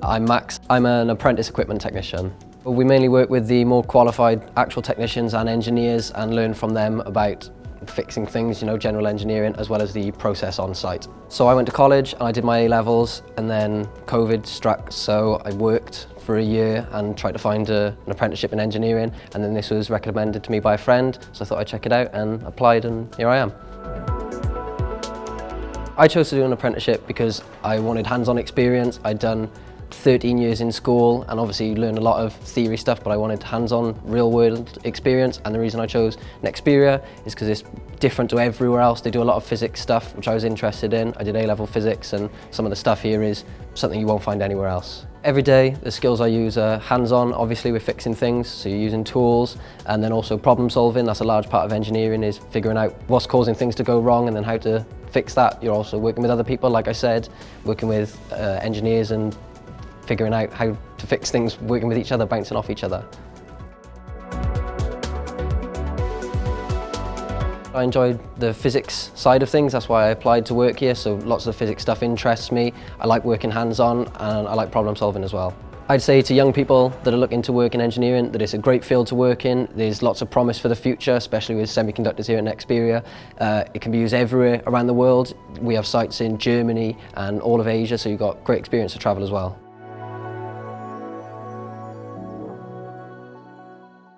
I'm Max. I'm an apprentice equipment technician. We mainly work with the more qualified actual technicians and engineers and learn from them about fixing things, general engineering, as well as the process on site. So I went to college and I did my A-levels, and then COVID struck, so I worked for a year and tried to find an apprenticeship in engineering, and then this was recommended to me by a friend, so I thought I'd check it out and applied, and here I am. I chose to do an apprenticeship because I wanted hands-on experience. I'd done 13 years in school and obviously you learn a lot of theory stuff, but I wanted hands-on real-world experience, and the reason I chose Nexperia is because it's different to everywhere else. They do a lot of physics stuff which I was interested in. I did A-level physics, and some of the stuff here is something you won't find anywhere else. Every day the skills I use are hands-on. Obviously we're fixing things, so you're using tools, and then also problem solving. That's a large part of engineering, is figuring out what's causing things to go wrong and then how to fix that. You're also working with other people, like I said, working with engineers and figuring out how to fix things, working with each other, bouncing off each other. I enjoyed the physics side of things, that's why I applied to work here, so lots of the physics stuff interests me. I like working hands-on and I like problem solving as well. I'd say to young people that are looking to work in engineering that it's a great field to work in. There's lots of promise for the future, especially with semiconductors here at Nexperia. It can be used everywhere around the world. We have sites in Germany and all of Asia, so you've got great experience to travel as well.